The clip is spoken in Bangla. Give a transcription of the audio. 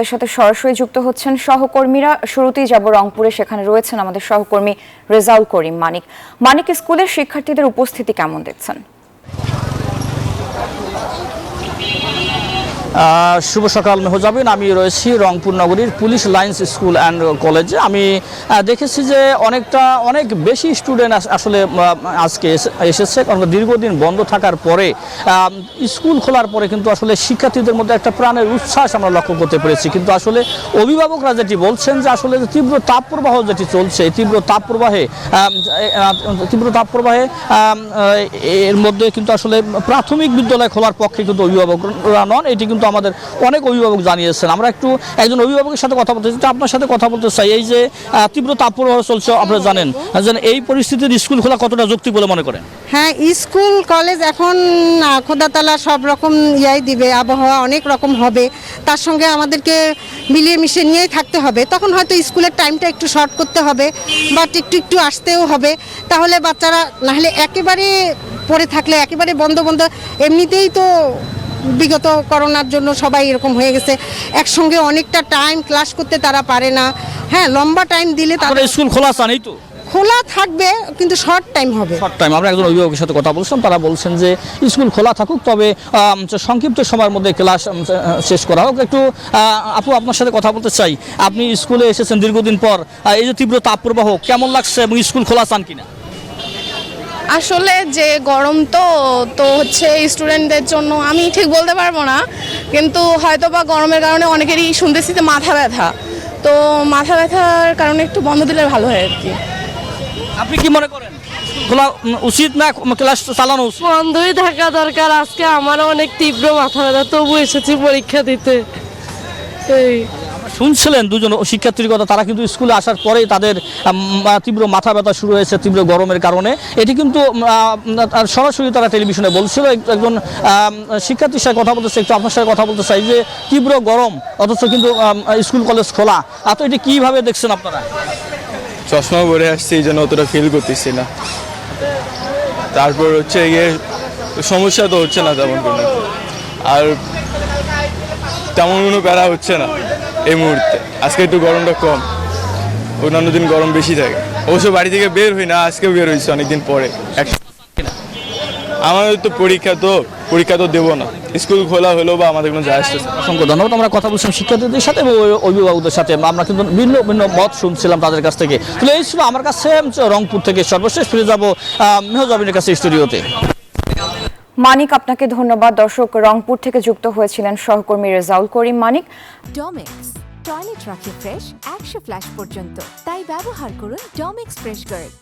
আমাদের সাথে সরাসরি যুক্ত হচ্ছেন সহকর্মীরা। শুরুতেই যাব রংপুরে, সেখানে রয়েছেন আমাদের সহকর্মী রেজাউল করিম মানিক। মানিক, স্কুলের শিক্ষার্থীদের উপস্থিতি কেমন দেখছেন? শুভ সকাল মেহজাবিন। আমি রয়েছি রংপুর নগরীর পুলিশ লাইন্স স্কুল অ্যান্ড কলেজে। আমি দেখেছি যে অনেক বেশি স্টুডেন্ট আসলে আজকে এসেছে, কারণ দীর্ঘদিন বন্ধ থাকার পরে স্কুল খোলার পরে কিন্তু আসলে শিক্ষার্থীদের মধ্যে একটা প্রাণের উচ্ছ্বাস আমরা লক্ষ্য করতে পেরেছি। কিন্তু আসলে অভিভাবকরা যেটি বলছেন যে আসলে তীব্র তাপপ্রবাহ যেটি চলছে, তীব্র তাপপ্রবাহে এর মধ্যে কিন্তু আসলে প্রাথমিক বিদ্যালয় খোলার পক্ষে কিন্তু অভিভাবকরা নন, এটি কিন্তু আমাদের অনেক অভিভাবক জানিয়েছেন। আমরা একজন অভিভাবকের সাথে কথা বলতে চাই, আপনার সাথে কথা বলতে চাই। এই যে তীব্র তাপপ্রবাহ চলছে, আপনারা জানেন এই পরিস্থিতির স্কুল খোলা কতটা যৌক্তিক বলে মনে করেন? হ্যাঁ, স্কুল কলেজ এখন খোদাতালা সব রকম দিবে, আবহাওয়া অনেক রকম হবে, তার সঙ্গে আমাদেরকে মিলিয়ে মিশিয়ে নিয়েই থাকতে হবে। তখন হয়তো স্কুলের টাইমটা একটু শর্ট করতে হবে, বাট একটু আসতেও হবে। তাহলে বাচ্চারা নাহলে একেবারে পড়ে থাকলে একেবারে বন্ধ এমনিতেই তো বিগত করোনার জন্য সবাই এরকম হয়ে গেছে, একসঙ্গে অনেকটা টাইম ক্লাস করতে তারা পারে না। হ্যাঁ, লম্বা টাইম দিলে তাদের স্কুল খোলা চান, তো খোলা থাকবে কিন্তু শর্ট টাইম হবে। Short time. আমরা একজন অভিভাবকের সাথে কথা বলছিলাম, তারা বলছেন যে স্কুল খোলা থাকুক, তবে সংক্ষিপ্ত সময়ের মধ্যে ক্লাস শেষ করা হোক। একটু আপু, আপনার সাথে কথা বলতে চাই। আপনি স্কুলে এসেছেন দীর্ঘদিন পর, এই যে তীব্র তাপপ্রবাহ কেমন লাগছে এবং স্কুল খোলা চান কিনা? আসলে যে গরম তো হচ্ছে স্টুডেন্টদের জন্য আমি ঠিক বলতে পারবো না, কিন্তু হয়তো বা গরমের কারণে অনেকেরই শুনতেছি যে মাথা ব্যথা, তো মাথা ব্যথার কারণে একটু বন্ধ দিলে ভালো হয় আর কি। আপনি কি মনে করেন খোলা উচিত না ক্লাস চালানো উচিত? বন্ধই থাকা দরকার। আজকে আমারও অনেক তীব্র মাথা ব্যথা, তবু এসেছি পরীক্ষা দিতে। এই শুনছিলেন দুজন শিক্ষার্থীর কথা, তারা কিন্তু স্কুলে আসার পরেই তাদের তীব্র মাথা ব্যথা শুরু হয়েছে তীব্র গরমের কারণে। এটি কিন্তু সরাসরি তারা টেলিভিশনে বলছিল। একজন শিক্ষার্থীর সাথে কথা বলতে চাই, একটু আপনার সাথে কথা বলতে চাই যে তীব্র গরম অথচ কিন্তু স্কুল কলেজ খোলা, তো এটি কীভাবে দেখছেন আপনারা? চশমা পরে আসছে, এই জন্য অতটা ফিল করতেছি না। তারপর হচ্ছে গিয়ে সমস্যা তো হচ্ছে না তেমন কোনো, আর তেমন কোনো প্যারা হচ্ছে না এই মুহূর্তে। আজকে একটু গরমটা কম, অন্যান্য দিন গরম বেশি থাকে। অবশ্য বাড়ি থেকে বের হই না, আজকেও বের হয়েছে অনেকদিন পরে। আমাদের তো পরীক্ষা তো দেবো না, স্কুল খোলা হলো বা আমাদের কোনো যায় আসছে। অসংখ্য ধন্যবাদ। আমরা কথা বলছিলাম শিক্ষার্থীদের সাথে এবং অভিভাবকদের সাথে, আমরা কিন্তু ভিন্ন ভিন্ন মত শুনছিলাম তাদের কাছ থেকে। তাহলে এই ছিল আমার কাছে রংপুর থেকে সর্বশেষ। ফিরে যাবো মেহজাবিনের কাছে স্টুডিওতে। মানিক, আপনাকে ধন্যবাদ। দর্শক, রংপুর থেকে যুক্ত হয়েছিলেন সহকর্মী রেজাউল করিম মানিক। ডমেক্স টয়লেট রাখে ফ্রেশ 100 ফ্ল্যাশ পর্যন্ত, তাই ব্যবহার করুন ডমেক্স ফ্রেশ গার্ড।